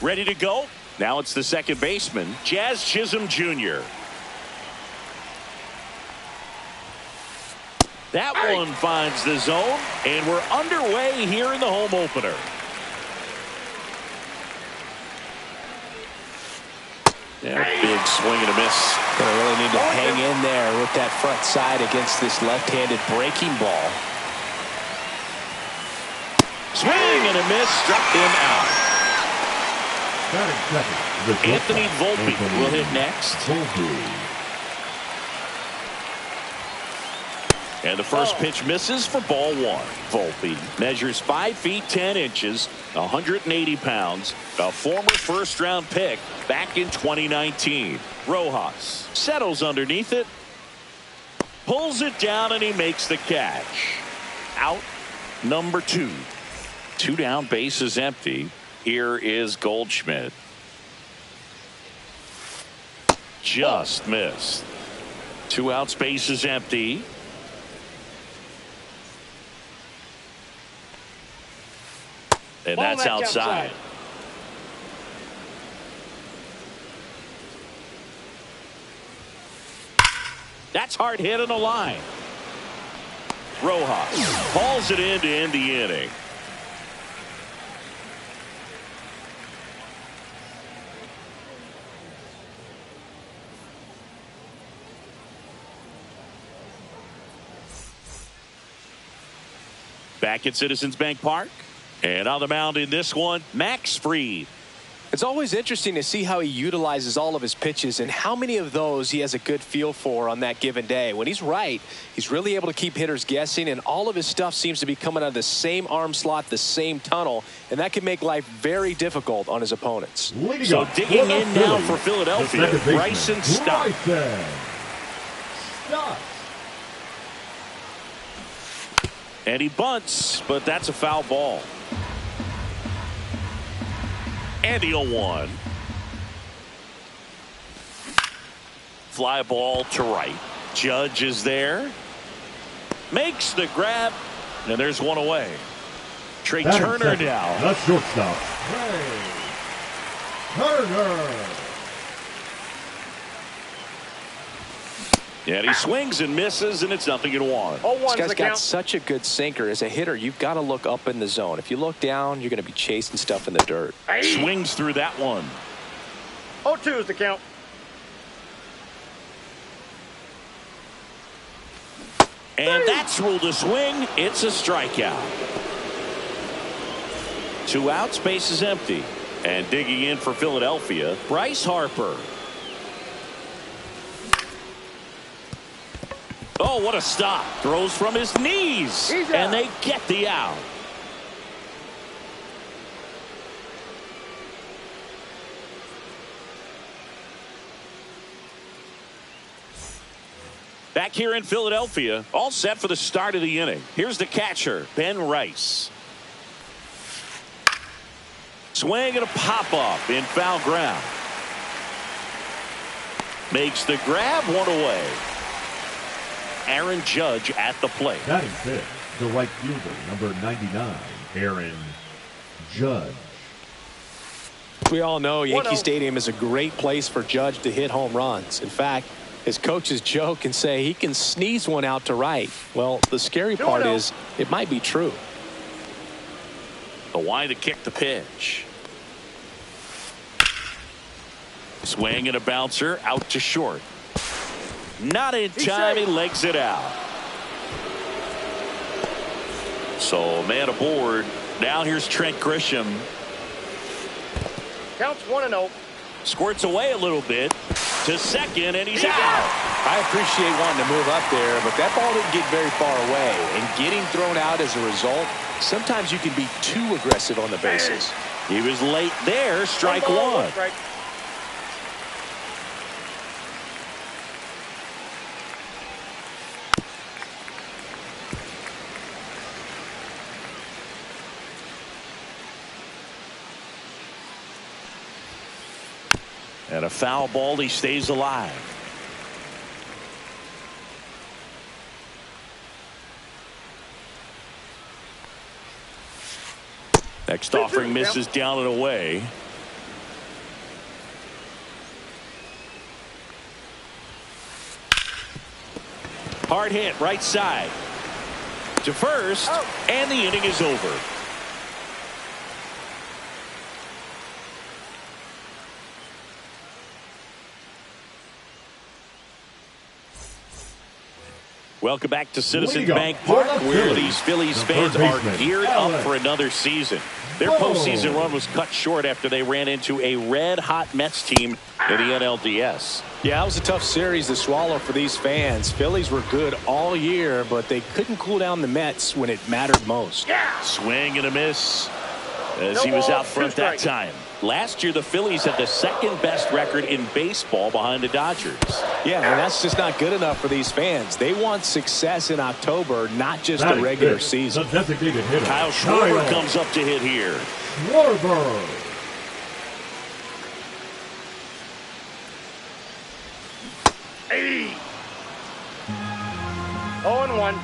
Ready to go. Now it's the second baseman, Jazz Chisholm Jr. That one finds the zone, and we're underway here in the home opener. Yeah, big swing and a miss. Gonna really need to hang in there with that front side against this left-handed breaking ball. Swing and a miss, struck him out. Anthony Volpe will hit next. And the first pitch misses for ball one. Volpe measures 5 feet 10 inches, 180 pounds, a former first-round pick back in 2019. Rojas settles underneath it, pulls it down, and he makes the catch. Out number 2. 2 down, bases empty. Here is Goldschmidt. Just missed. 2 outs, bases empty. And that's outside. That's hard hit on the line. Rojas hauls it in to end the inning. Back at Citizens Bank Park. And on the mound in this one, Max Fried. It's always interesting to see how he utilizes all of his pitches and how many of those he has a good feel for on that given day. When he's right, he's really able to keep hitters guessing, and all of his stuff seems to be coming out of the same arm slot, the same tunnel, and that can make life very difficult on his opponents. Liga. So digging in now for Philadelphia, Bryson Stott. And he bunts, but that's a foul ball. And the 0-1. Fly ball to right. Judge is there. Makes the grab. And there's one away. Trey Turner now. The shortstop, Trey Turner. And he swings and misses, and it's 0-1. This guy's got such a good sinker. As a hitter, you've got to look up in the zone. If you look down, you're going to be chasing stuff in the dirt. Swings through that one. 0-2 is the count. And that's ruled a swing. It's a strikeout. 2 outs, base is empty. And digging in for Philadelphia, Bryce Harper. Oh, what a stop. Throws from his knees. And they get the out. Back here in Philadelphia, all set for the start of the inning. Here's the catcher, Ben Rice. Swing and a pop-up in foul ground. Makes the grab, 1 away. Aaron Judge at the plate. Batting fifth, the right fielder, number 99, Aaron Judge. We all know Yankee Stadium is a great place for Judge to hit home runs. In fact, his coaches joke and say he can sneeze one out to right. Well, the scary part is it might be true. The wide to kick the pitch. Swing and a bouncer out to short. Not in time. He legs it out. So man aboard. Now here's Trent Grisham. Counts 1-0. Squirts away a little bit to second, and he's out. I appreciate wanting to move up there, but that ball didn't get very far away. And getting thrown out as a result, sometimes you can be too aggressive on the bases. He was late there. Strike 1. And a foul ball. He stays alive. Next offering misses down and away. Hard hit right side to first, and the inning is over. Welcome back to Citizens Liga, Bank Park, where these Phillies fans are geared up for another season. Their postseason run was cut short after they ran into a red-hot Mets team in the NLDS. Yeah, it was a tough series to swallow for these fans. Phillies were good all year, but they couldn't cool down the Mets when it mattered most. Swing and a miss as he was out front that time. Last year, the Phillies had the second best record in baseball behind the Dodgers. Yeah, and that's just not good enough for these fans. They want success in October, not just the regular season. The designated hitter, Kyle Schwarber comes up to hit here. Schwarber. Hey. 0-1.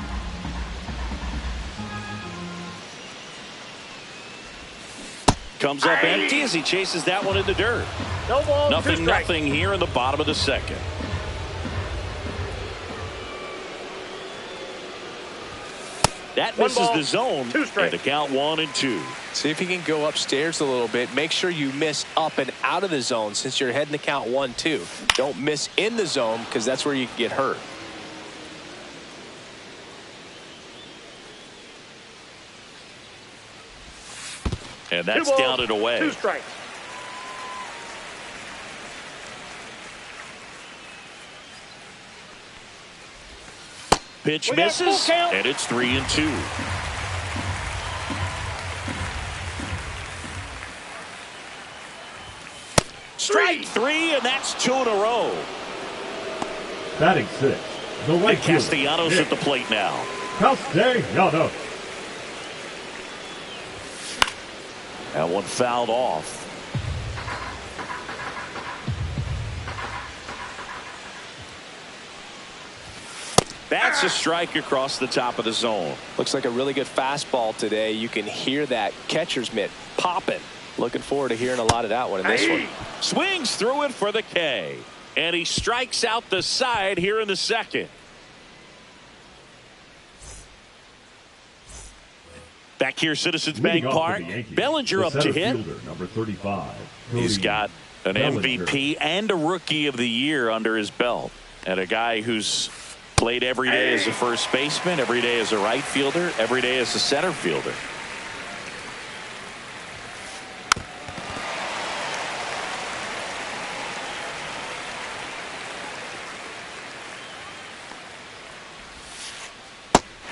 Comes up empty as he chases that one in the dirt. No ball, Nothing here in the bottom of the second. That misses the zone. And the count 1-2. See if you can go upstairs a little bit. Make sure you miss up and out of the zone since you're heading to count 1-2. Don't miss in the zone because that's where you can get hurt. And that's down and away. 2 strikes. Pitch misses, and it's 3-2. Strike 3, and that's 2 in a row. Batting 6. The right and Castellanos at the plate now. Castellanos. That one fouled off. That's a strike across the top of the zone. Looks like a really good fastball today. You can hear that catcher's mitt popping. Looking forward to hearing a lot of that one in this one. Swings through it for the K. And he strikes out the side here in the second. Back here, Citizens Bank Park. Bellinger up to hit. Number 35. He's got an MVP and a Rookie of the Year under his belt. And a guy who's played every day as a first baseman, every day as a right fielder, every day as a center fielder.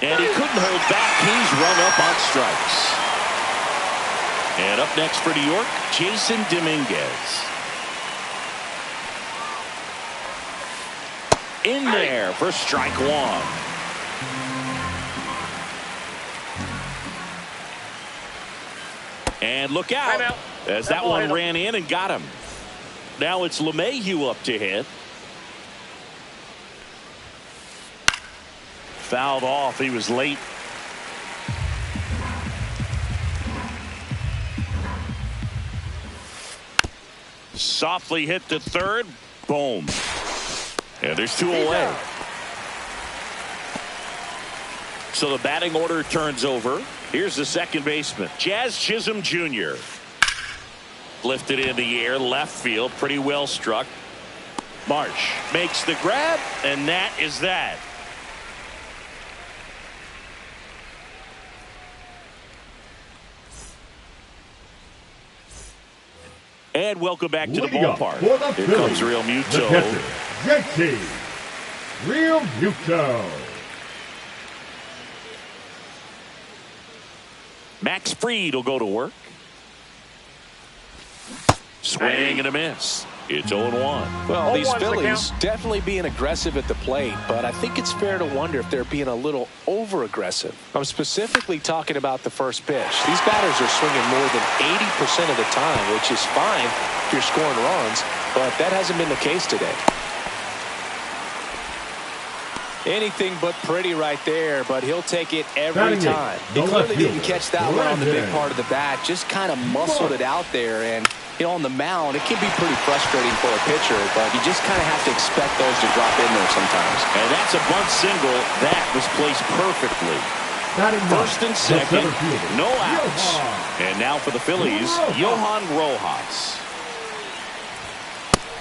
And he couldn't hold back. He's run up on strikes. And up next for New York, Jason Dominguez. In there for strike 1. And look out as that one ran in and got him. Now it's LeMahieu up to hit. Fouled off. He was late. Softly hit to third. Boom. And there's 2 away. So the batting order turns over. Here's the second baseman, Jazz Chisholm Jr. Lifted in the air, left field, pretty well struck. Marsh makes the grab, and that is that. And welcome back to the ballpark. Here comes Real Muto. JT Real Muto. Max Fried will go to work. Swing and a miss. It's 0-1. Well, these Phillies definitely being aggressive at the plate, but I think it's fair to wonder if they're being a little over-aggressive. I'm specifically talking about the first pitch. These batters are swinging more than 80% of the time, which is fine if you're scoring runs, but that hasn't been the case today. Anything but pretty right there, but he'll take it every time. He the clearly left didn't fielder, catch that one on the big Brandon. part of the bat, just kind of muscled it out there. And, you know, on the mound, it can be pretty frustrating for a pitcher, but you just kind of have to expect those to drop in there sometimes. And that's a bunt single. That was placed perfectly. First and second, no outs. And now for the Phillies, Johan Rojas.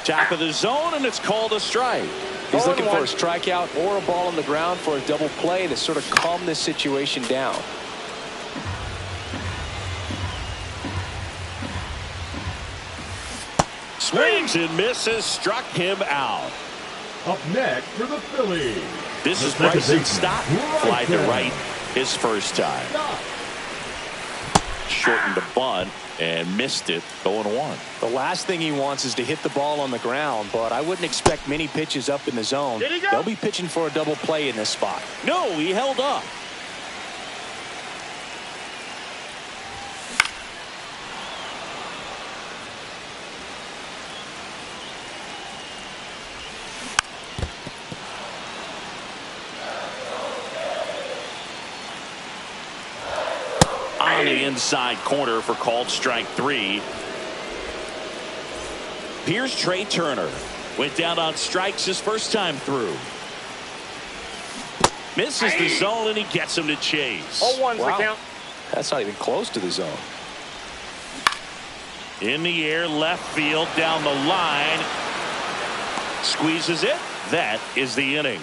Top of the zone, and it's called a strike. He's looking for a strikeout or a ball on the ground for a double play to sort of calm this situation down. Swings and misses, struck him out. Up next for the Phillies. This is Bryson Stott. Fly to right his first time. Shortened the bunt and missed it, 0-1. The last thing he wants is to hit the ball on the ground, but I wouldn't expect many pitches up in the zone. They'll be pitching for a double play in this spot. No, he held up. On the inside corner for called strike 3. Here's Trey Turner. Went down on strikes his first time through. Misses the zone, and he gets him to chase. 0-1's the count. That's not even close to the zone. In the air, left field, down the line. Squeezes it. That is the inning.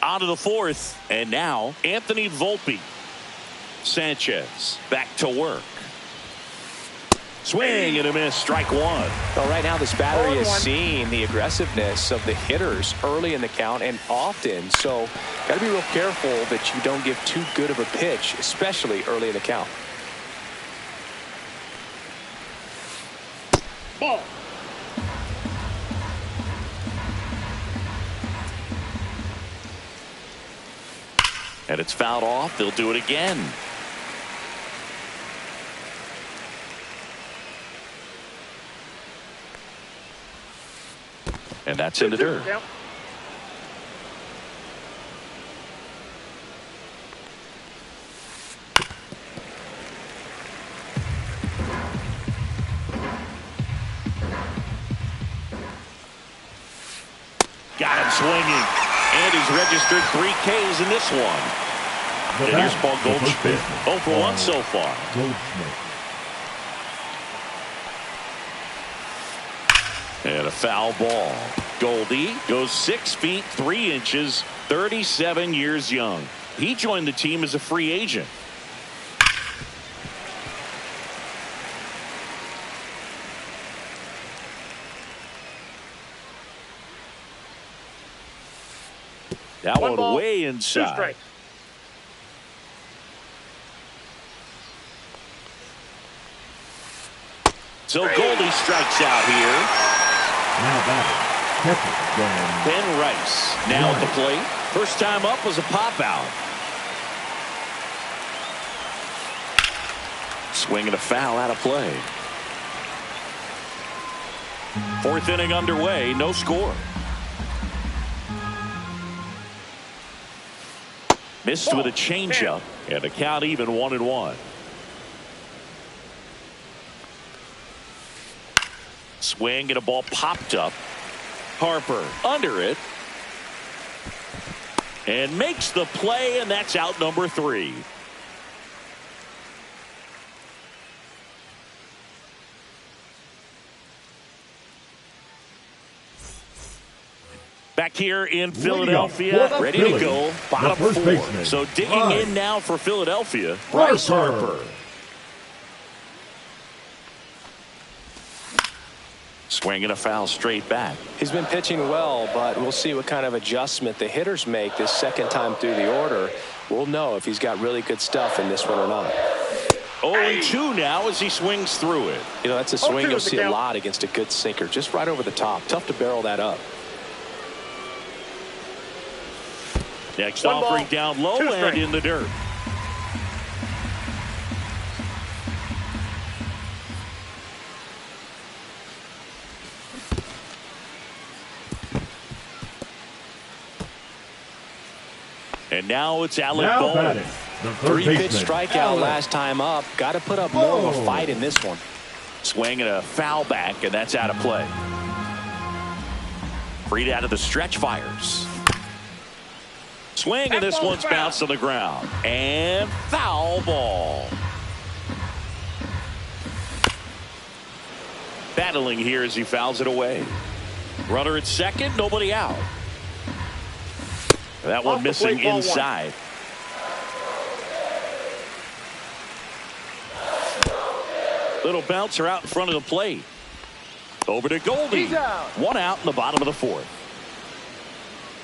On to the fourth, and now Anthony Volpe. Sanchez back to work. Swing and a miss, strike one. Well, right now this battery is seeing the aggressiveness of the hitters early in the count and often, so got to be real careful that you don't give too good of a pitch, especially early in the count. Ball. And it's fouled off. They'll do it again. And that's in the dirt. Got him swinging. And he's registered 3 Ks in this one. And here's Paul Goldschmidt. 0 for 1 so far. And a foul ball. Goldie goes 6 feet 3 inches, 37 years young. He joined the team as a free agent. That one ball, way 2 inside. strikes. So Goldie strikes out here. Now batting, Ben Rice now at the plate. First time up was a pop out. Swing and a foul out of play. 4th inning underway, no score. Missed with a changeup, and the count even 1-1. Swing and a ball popped up. Harper under it. And makes the play, and that's out number 3. Back here in Philadelphia, ready to go, bottom 4. So digging in now for Philadelphia, Bryce Harper. Swinging a foul straight back. He's been pitching well, but we'll see what kind of adjustment the hitters make this second time through the order. We'll know if he's got really good stuff in this one or not. 0-2 now as he swings through it. You know, that's a swing you'll see a lot against a good sinker. Just right over the top. Tough to barrel that up. Next offering down low and in the dirt. And now it's Alec Now Bohm. batting, the third Three-pitch baseman, strikeout Alec last time up. Got to put up more of a fight in this one. Swing and a foul back, and that's out of play. Freed out of the stretch, fires. Swing, and this one's bounced on the ground. And foul ball. Battling here as he fouls it away. Runner at second, nobody out. That one missing inside. Little bouncer out in front of the plate. Over to Goldie. One out in the bottom of the fourth.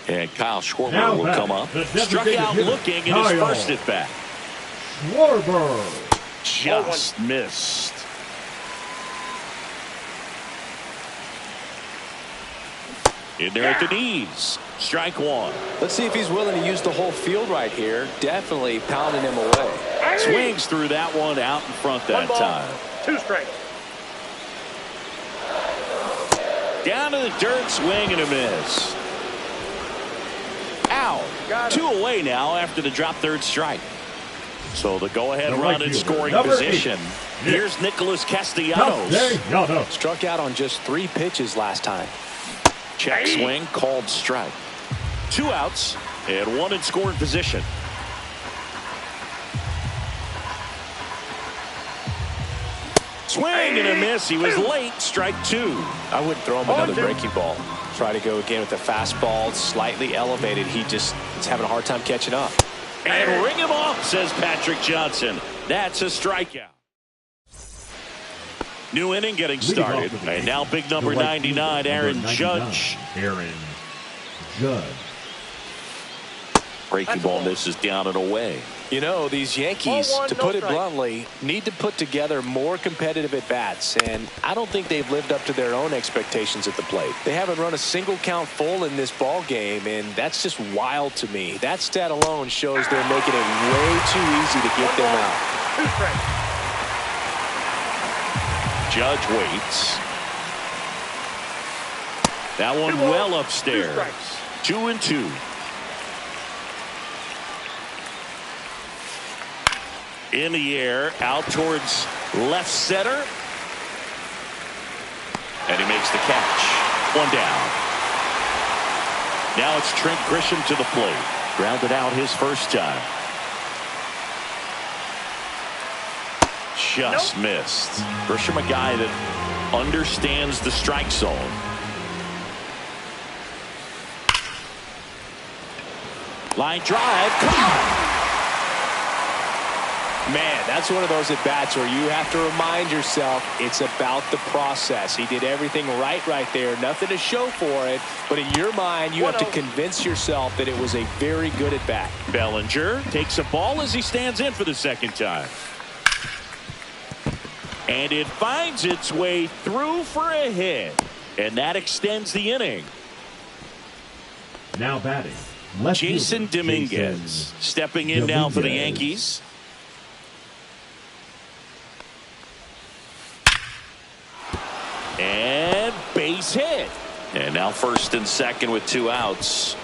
And Kyle Schwarber will come up. Struck out looking in his first at bat. Schwarber. Just missed. In there at the knees. Strike one. Let's see if he's willing to use the whole field right here. Definitely pounding him away. Swings through that one out in front that time. 2 strikes. Down to the dirt, swing and a miss. Out. 2 away now after the drop third strike. So the go-ahead run in scoring position. Here's Nicholas Castellanos. Struck out on just 3 pitches last time. Check swing, called strike. 2 outs and 1 in scoring position. Swing and a miss. He was late. Strike 2. I wouldn't throw him another breaking ball. Try to go again with the fastball, slightly elevated. He just is having a hard time catching up. And ring him off, says Patrick Johnson. That's a strikeout. New inning getting started. And now big number 99, Aaron Judge. Aaron Judge. Breaking ball misses down and away. You know, these Yankees, to put it bluntly, need to put together more competitive at-bats, and I don't think they've lived up to their own expectations at the plate. They haven't run a single count full in this ball game, and that's just wild to me. That stat alone shows they're making it way too easy to get them out. 2 strikes. Judge waits. That one well upstairs. 2-2. In the air, out towards left center. And he makes the catch. 1 down. Now it's Trent Grisham to the plate. Grounded out his first time. Just missed. Grisham, a guy that understands the strike zone. Line drive. Come on. Man, that's one of those at-bats where you have to remind yourself it's about the process. He did everything right there. Nothing to show for it. But in your mind, you have to convince yourself that it was a very good at-bat. Bellinger takes a ball as he stands in for the second time. And it finds its way through for a hit. And that extends the inning. Now batting, Jason Dominguez stepping in now for the Yankees. And base hit. And now first and second with 2 outs.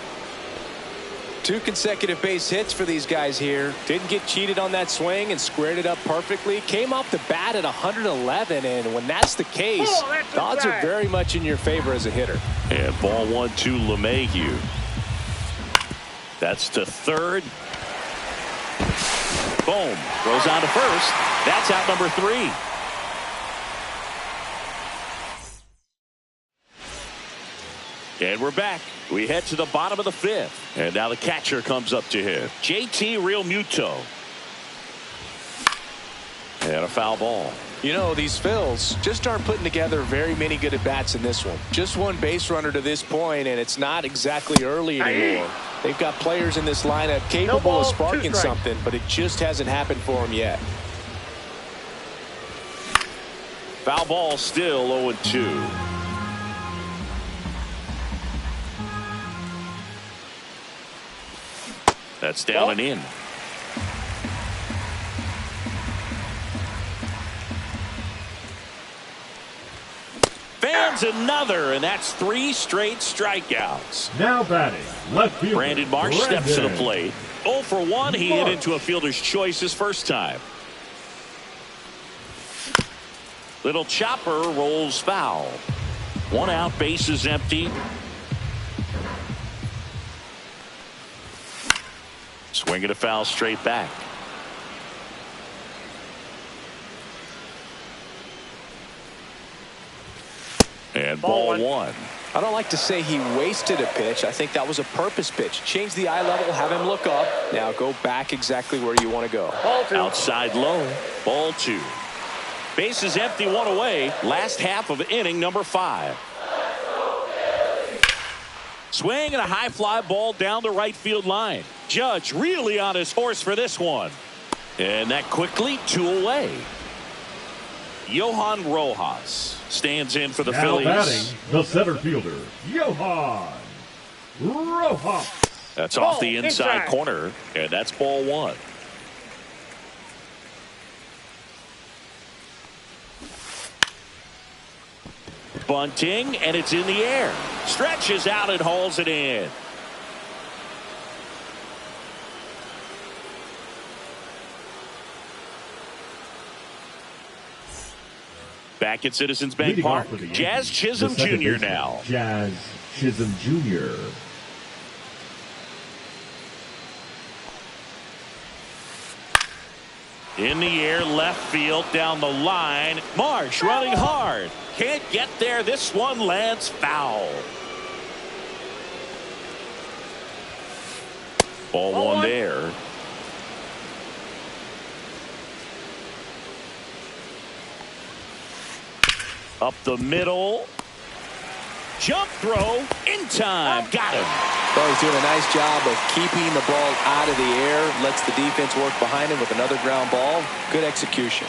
2 consecutive base hits for these guys here. Didn't get cheated on that swing and squared it up perfectly. Came off the bat at 111, and when that's the case, odds are very much in your favor as a hitter. And ball 1 to LeMahieu. That's to third. Boom. Goes on to first. That's out number 3. And we're back. We head to the bottom of the 5th. And now the catcher comes up to him. JT Realmuto. And a foul ball. You know, these Phils just aren't putting together very many good at-bats in this one. Just 1 base runner to this point, and it's not exactly early anymore. They've got players in this lineup capable of sparking something, but it just hasn't happened for them yet. Foul ball still 0-2. That's down and in. Fans lands another, and that's 3 straight strikeouts. Now batting, left fielder Brandon Marsh steps to the plate. 0 for 1. He hit into a fielder's choice his first time. Little chopper rolls foul. 1 out, base is empty. Swinging a foul straight back. And ball 1. I don't like to say he wasted a pitch. I think that was a purpose pitch. Change the eye level, have him look up. Now go back exactly where you want to go. Ball 2. Outside low. Ball 2. Base is empty, 1 away. Last half of inning number 5. Swing and a high fly ball down the right field line. Judge really on his horse for this one. And that quickly 2 away. Johan Rojas stands in for the Phillies. Now batting, the center fielder, Johan Rojas. That's off the inside corner, and that's ball 1. Bunting, and it's in the air. Stretches out and hauls it in. Back at Citizens Bank Park, Jazz Chisholm Jr. now. Jazz Chisholm Jr. In the air, left field, down the line. Marsh running hard. Can't get there. This one lands foul. Ball 1 there. Up the middle. Jump throw in time. Got him. Well, he's doing a nice job of keeping the ball out of the air. Lets the defense work behind him with another ground ball. Good execution.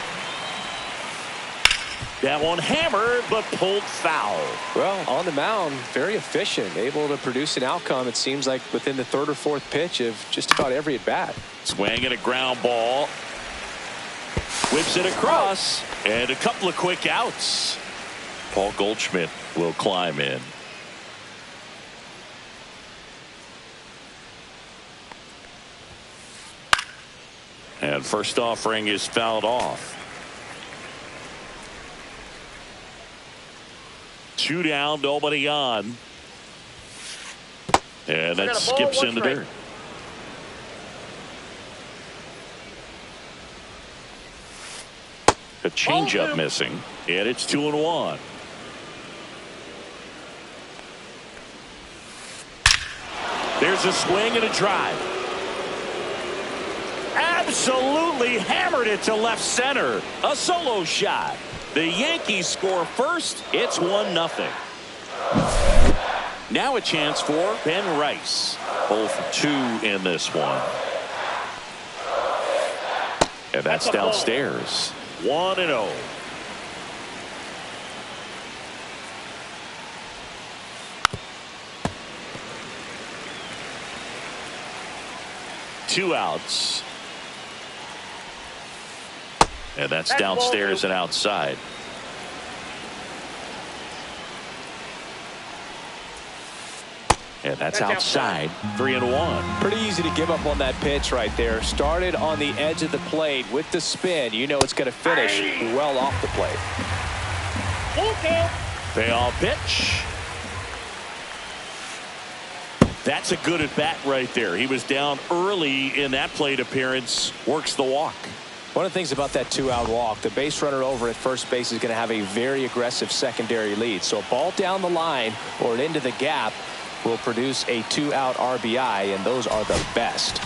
That one hammered, but pulled foul. Well, on the mound, very efficient. Able to produce an outcome, it seems like, within the 3rd or 4th pitch of just about every at-bat. Swing and a ground ball. Whips it across. And a couple of quick outs. Paul Goldschmidt will climb in. And first offering is fouled off. 2 down, nobody on. And that skips in the dirt. A changeup missing, and it's 2-1. There's a swing and a drive. Absolutely hammered it to left center. A solo shot. The Yankees score first. It's 1-0. Now a chance for Ben Rice. 0 for 2 in this one. And that's downstairs. 1-0. Two outs. And that's downstairs and outside. And that's outside. 3-1. Pretty easy to give up on that pitch right there. Started on the edge of the plate with the spin. You know it's going to finish well off the plate. Payoff pitch. That's a good at bat right there. He was down early in that plate appearance. Works the walk. One of the things about that 2-out walk, the base runner over at first base is going to have a very aggressive secondary lead. So a ball down the line or into the gap will produce a 2-out RBI, and those are the best.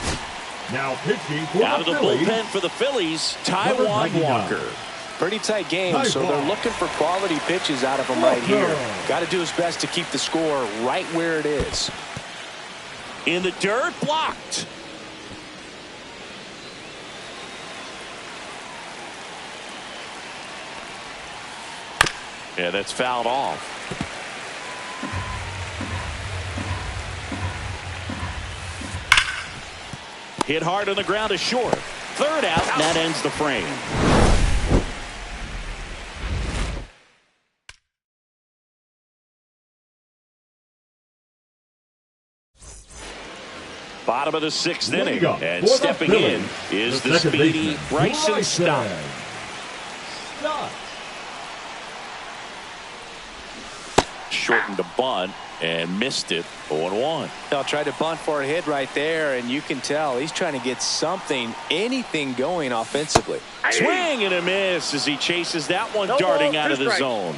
Now pitching for out of the bullpen for the Phillies, Taijuan Walker. Pretty tight game, so they're looking for quality pitches out of him right here. Got to do his best to keep the score right where it is. In the dirt, blocked. Yeah, that's fouled off. Hit hard on the ground is short. 3rd out, and that ends the frame. Bottom of the 6th inning. Liga And for the stepping in Phillies, is the the second speedy baseman, Bryson Stott. Stott. Shortened the bunt and missed it. 0-1. They'll try to bunt for a hit right there, and you can tell he's trying to get something, anything going offensively. Swing and a miss as he chases that one No darting ball, out of the 2 strikes. zone.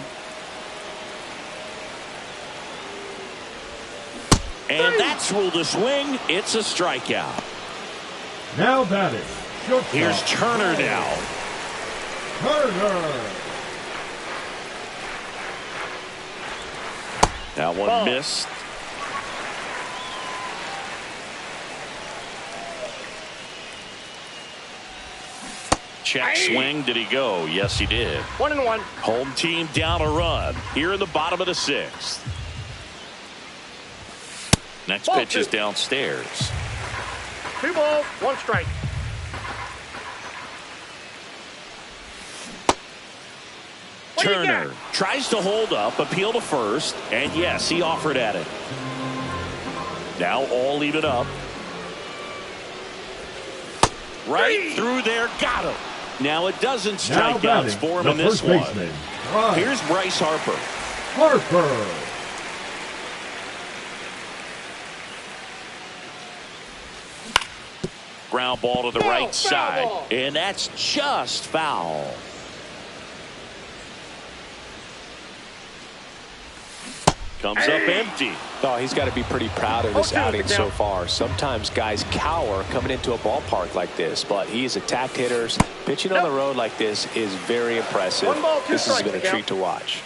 And that's ruled a swing. It's a strikeout. Now batting. Shortstop. Here's Turner now. Turner. That one Ball. missed. Check swing. Did he go? Yes, he did. 1-1. Home team down a run here in the bottom of the 6th. Next Ball pitch is 2. downstairs. 2 balls, 1 strike. What do you Turner got? tries to hold up, appeal to first, and yes, he offered at it. Now all even up. Right through there, got him. Now it doesn't Now strikeouts batting. for him The in this first one. baseman. Bryce Here's Bryce Harper. Harper. Ground ball to the Foul, right foul side, ball. and that's just foul. Comes up empty. Oh, he's got to be pretty proud of this 0-2 outing the so count. far. Sometimes guys cower coming into a ballpark like this, but he has attacked hitters. Pitching on the road like this is very impressive. 1 ball, 2 This has strikes been a the treat count. to watch.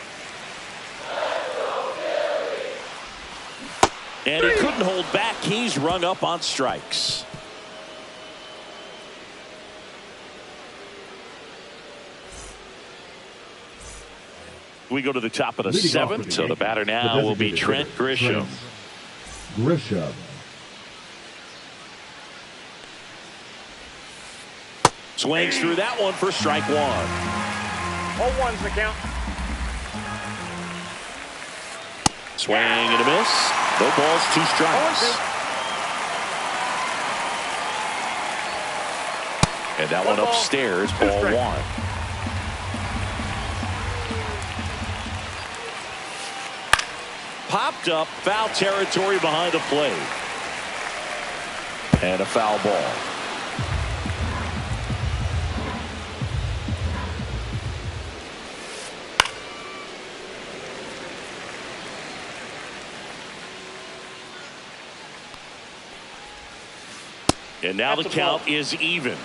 And he couldn't hold back. He's rung up on strikes. We go to the top of the Leading off for 7th. the So the Yankees, batter the now will be designated Trent hitter, Grisham. Grisham. Swings through that one for strike 1. 0-1's the count. Swing and a miss. No balls, 2 strikes. 0-2. And that 1 one ball, upstairs, 2 ball strikes. 1. Popped up, foul territory behind the plate. And a foul ball. And now the That's a count ball. is even.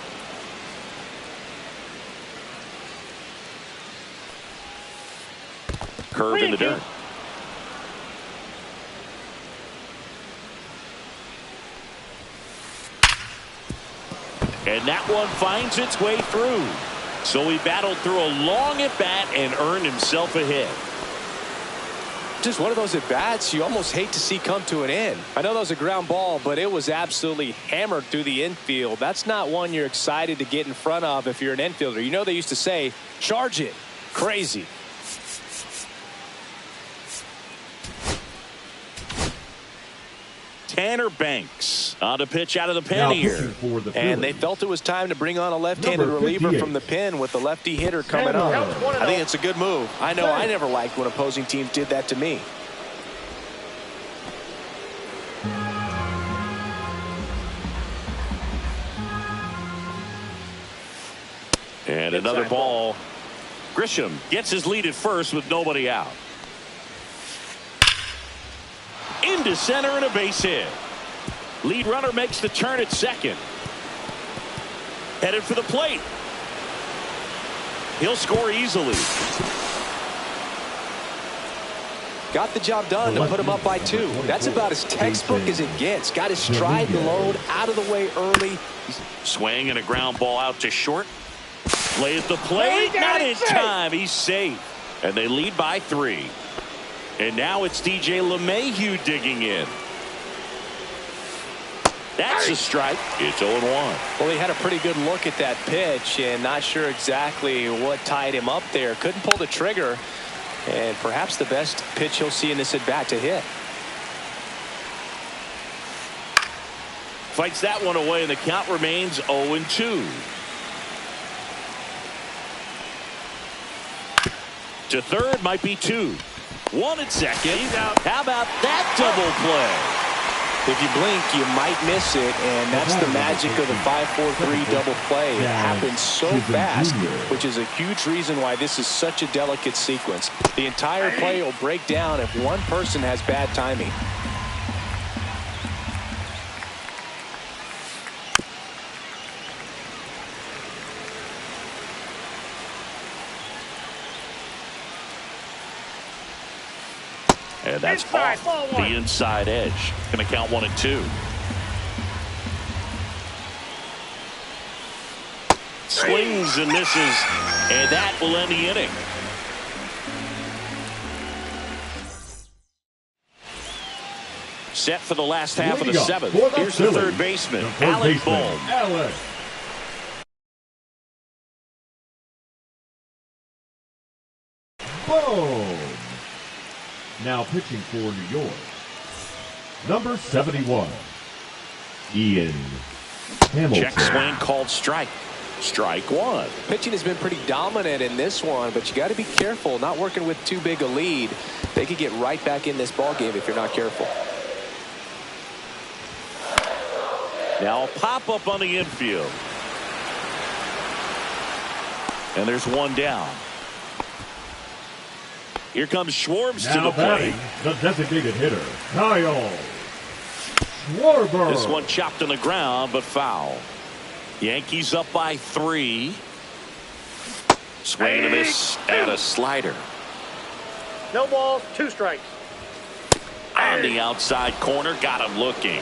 Curve in the dirt. And that one finds its way through. So he battled through a long at bat and earned himself a hit. Just one of those at bats you almost hate to see come to an end. I know that was a ground ball, but it was absolutely hammered through the infield. That's not one you're excited to get in front of if you're an infielder. You know, they used to say, charge it. Crazy. Tanner Banks on to pitch out of the pen Now here. pitching for the And they Phillies, felt it was time to bring on a left-handed Number reliever 58. from the pen with the lefty hitter coming Tanner. up. Counts 1-0. I think it's a good move. I know I never liked when opposing teams did that to me. And another Inside ball. Grisham gets his lead at first with nobody out. Into center and a base hit. Lead runner makes the turn at second. Headed for the plate. He'll score easily. Got the job done to put him up by 2. That's about as textbook as it gets. Got his stride to load, out of the way early. Swing and a ground ball out to short. Play at the plate. He got Not it in safe. time. He's safe. And they lead by 3. And now it's DJ LeMahieu digging in. That's a strike. It's 0-1. Well, he had a pretty good look at that pitch and not sure exactly what tied him up there. Couldn't pull the trigger. And perhaps the best pitch he'll see in this at bat to hit. Fights that one away, and the count remains 0-2. To third, might be 2. 1 at second. He's out. How about that double play? If you blink, you might miss it, and that's the magic of the 5-4-3 double play. It happens so fast, which is a huge reason why this is such a delicate sequence. The entire play will break down if one person has bad timing. And that's Inside, off ball one. the inside edge. Going to count 1 and 2. Swings and misses, and that will end the inning. Set for the last half of the Liga 7th. for the Here's the Phillies. third baseman, The third Alec baseman, Bohm. Alec. Boom. Now pitching for New York, number 71, Ian Hamilton. Check swing called strike. Strike 1. Pitching has been pretty dominant in this one, but you got to be careful. Not working with too big a lead. They could get right back in this ball game if you're not careful. Now a pop-up on the infield. And there's one down. Here comes Schwartz to Now the plate. batting, the designated hitter, Kyle Schwarber. This one chopped on the ground, but foul. Yankees up by 3. Swing to this and a slider. No balls, 2 strikes. On the outside corner, got him looking.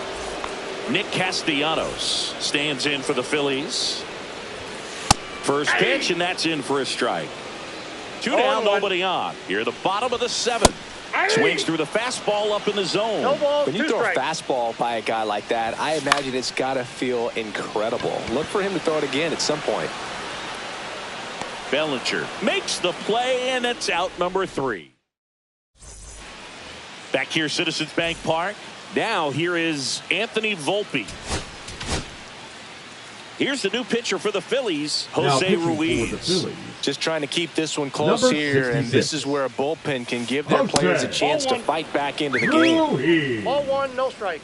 Nick Castellanos stands in for the Phillies. First pitch, and that's in for a strike. 2 down, nobody on. Here at the bottom of the 7th. Swings through the fastball up in the zone. No balls, When you 2 throw strikes. a fastball by a guy like that, I imagine it's got to feel incredible. Look for him to throw it again at some point. Bellinger makes the play, and it's out number 3. Back here, Citizens Bank Park. Now here is Anthony Volpe. Here's the new pitcher for the Phillies, Now Jose pitching for the Ruiz. Phillies, Just trying to keep this one close Number here, and 66. this is where a bullpen can give their Jose. players a chance to Ball one. fight back into the game. Ruiz. Ball 1, no strikes.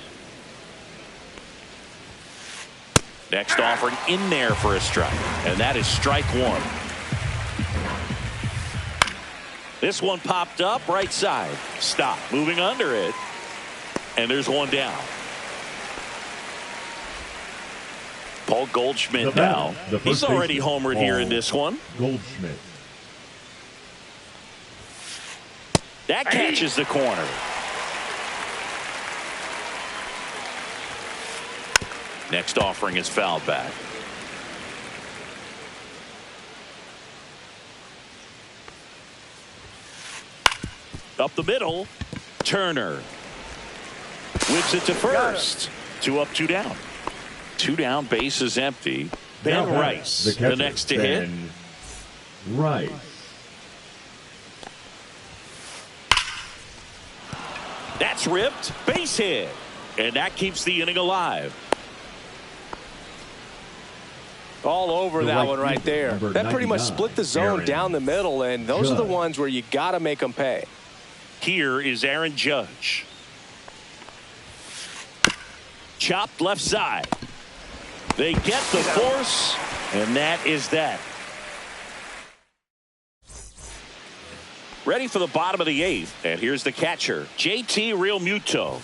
Next offering in there for a strike, and that is strike 1. This one popped up right side. Stop. Moving under it, and there's one down. Paul Goldschmidt The now. batter, the He's first already baseman, homered here in Paul this one. Goldschmidt. That catches the corner. Next offering is fouled back. Up the middle, Turner whips it to first. 2 up, 2 down. 2 down, base is empty. Now Ben batting, Rice, the catcher, next to hit. Ben Rice. That's ripped, base hit, and that keeps the inning alive. All over The that right one right fielder, there. number That pretty much 99, split the zone Aaron down the middle, and those are the Judge. ones where you got to make them pay. Here is Aaron Judge. Chopped left side. They get the force, and that is that. Ready for the bottom of the 8th, and here's the catcher, JT Realmuto.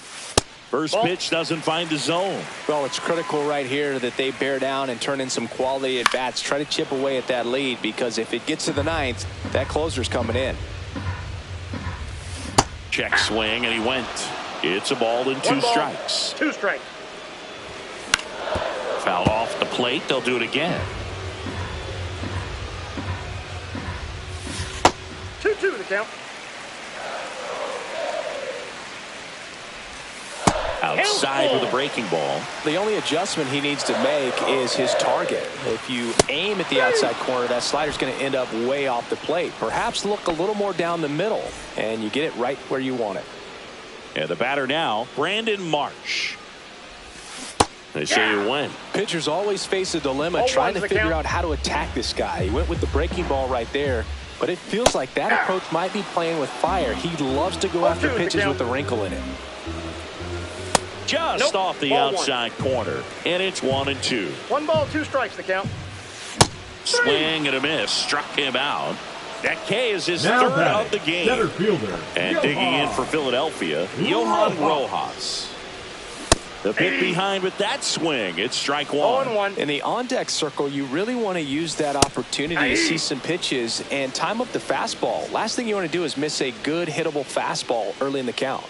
First pitch doesn't find the zone. Well, it's critical right here that they bear down and turn in some quality at bats. Try to chip away at that lead, because if it gets to the 9th, that closer's coming in. Check swing, and he went. It's a ball and 2 1 ball, strikes. 2 strikes. Foul off the plate. They'll do it again. 2-2 the count. Outside with a breaking ball. The only adjustment he needs to make is his target. If you aim at the outside corner, that slider's going to end up way off the plate. Perhaps look a little more down the middle, and you get it right where you want it. And the batter now, Brandon Marsh. They say you win. Pitchers always face a dilemma trying to figure out how to attack this guy. He went with the breaking ball right there, but it feels like that approach might be playing with fire. He loves to go after pitches with a wrinkle in it. Just off the outside corner, and it's 1-2. 1 ball, 2 strikes, the count. Swing and a miss, struck him out. That K is his third of the game. Center fielder. And digging in for Philadelphia, Johan Rojas. The pick behind with that swing. It's strike 1. In the on-deck circle, you really want to use that opportunity to see some pitches and time up the fastball. Last thing you want to do is miss a good hittable fastball early in the count.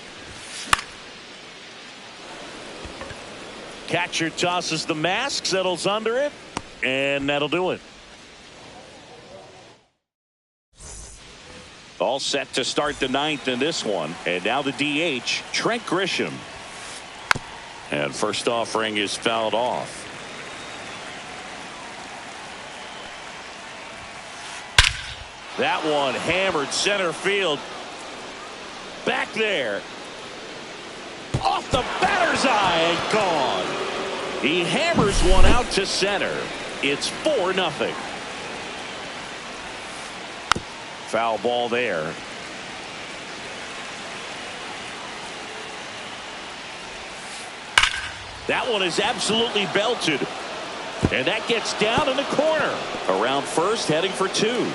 Catcher tosses the mask, settles under it, and that'll do it. All set to start the 9th in this one. And now the DH, Trent Grisham. And first offering is fouled off. That one hammered center field. Back there. Off the batter's eye and gone. He hammers one out to center. It's 4-0. Foul ball there. That one is absolutely belted. And that gets down in the corner. Around first, heading for 2.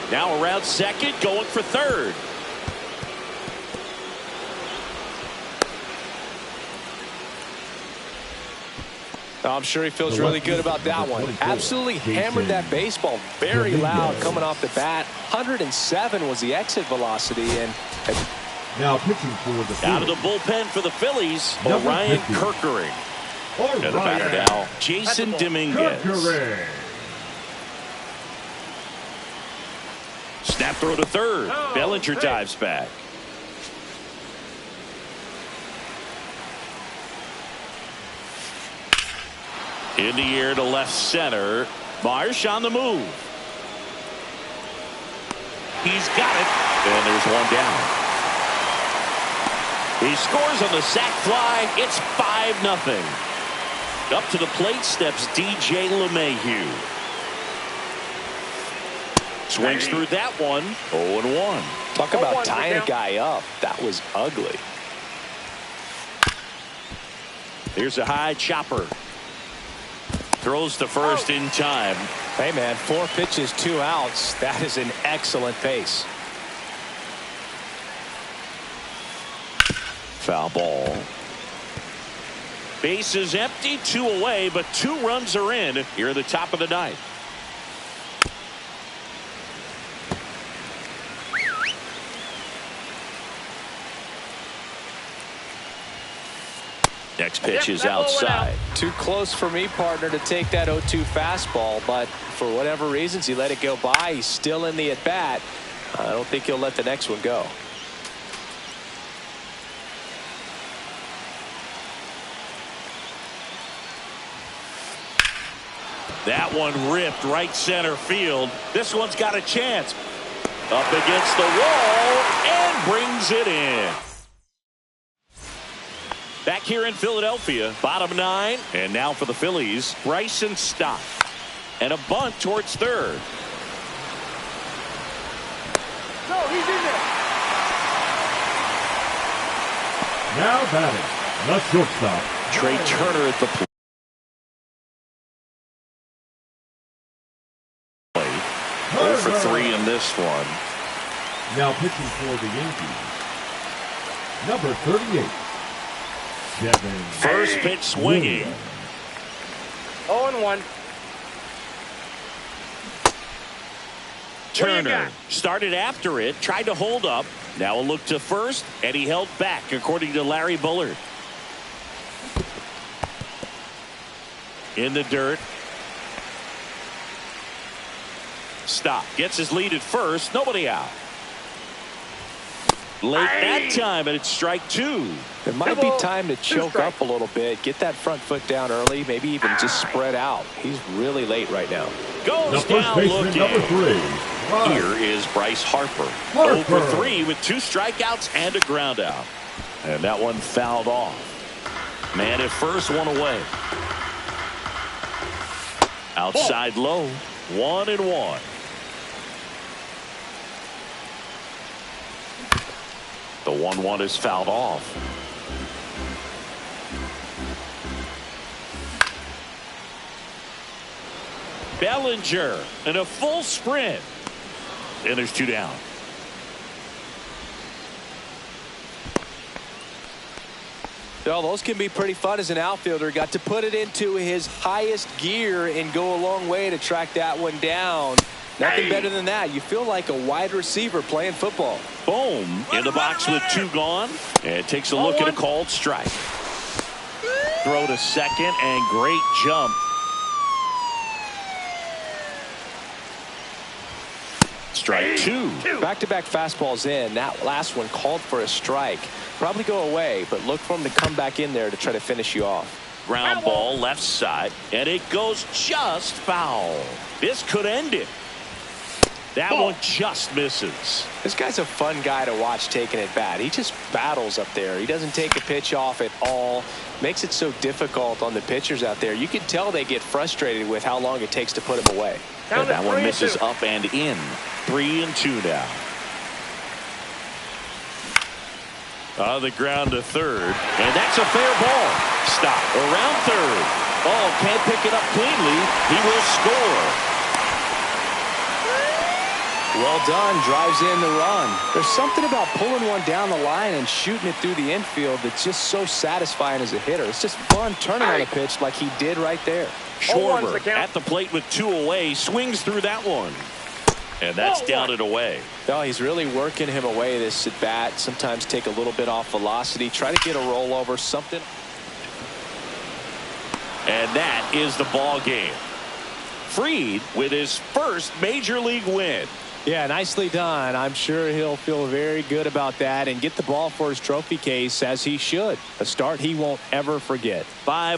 Now around second, going for third. I'm sure he feels really good about that one. Absolutely hammered that baseball. Very loud coming off the bat. 107 was the exit velocity. And now pitching for the Phillies. Out of the bullpen for the Phillies, Orion Kirkering. And the batter now, Jason Dominguez. Snap throw to third. Bellinger dives back. In the air to left center. Marsh on the move. He's got it. And there's one down. He scores on the sac fly. It's 5-0. Up to the plate steps DJ LeMahieu. Swings through that one. 0-1. Talk about tying a guy up. That was ugly. Here's a high chopper. Throws to first in time. Hey, man, 4 pitches, 2 outs. That is an excellent pace. Foul ball. Base is empty, 2 away, but 2 runs are in here at the top of the 9th. Next pitch is outside. Too close for me, partner, to take that 0-2 fastball, but for whatever reasons he let it go by. He's still in the at-bat. I don't think he'll let the next one go. That one ripped right center field. This one's got a chance. Up against the wall and brings it in. Back here in Philadelphia, bottom 9. And now for the Phillies, Bryson Stott. And a bunt towards third. No, he's in there. Now batting, the shortstop. Trey Turner at the plate. 0 for 3 in this one. Now pitching for the Yankees, number 38. First pitch swinging. 0-1. Turner started after it, tried to hold up. Now a look to first, and he held back, according to Larry Bullard. In the dirt. Stop. Gets his lead at first. Nobody out. Late that time, and it's strike 2. It might be time to choke up a little bit. Get that front foot down early. Maybe even just spread out. He's really late right now. Goes down looking. Number 3. Here is Bryce Harper. 0 for 3 with 2 strikeouts and a ground out. And that one fouled off. Man at first, one away. Outside low, 1-1. The 1-1 is fouled off. Bellinger and a full sprint. And there's 2 down. Well, those can be pretty fun as an outfielder. Got to put it into his highest gear and go a long way to track that one down. Nothing better than that. You feel like a wide receiver playing football. Boom in the box with 2 gone. And takes a look at a called strike. Throw to second and great jump. Strike 2. Back-to-back fastballs in. That last one called for a strike. Probably go away, but look for him to come back in there to try to finish you off. Ground ball left side, and it goes just foul. This could end it. That one just misses. This guy's a fun guy to watch taking at bat. He just battles up there. He doesn't take a pitch off at all. Makes it so difficult on the pitchers out there. You can tell they get frustrated with how long it takes to put him away. And that one misses up and in. 3-2 now. On the ground to third, and that's a fair ball. Stop around third. Oh, can't pick it up cleanly. He will score. Well done. Drives in the run. There's something about pulling one down the line and shooting it through the infield that's just so satisfying as a hitter. It's just fun turning on a pitch like he did right there. Schwarber at the plate with 2 away, swings through that one. And that's down and away. Oh, he's really working him away this at bat. Sometimes take a little bit off velocity. Try to get a rollover, something. And that is the ball game. Fried with his first major league win. Yeah, nicely done. I'm sure he'll feel very good about that and get the ball for his trophy case, as he should. A start he won't ever forget. 5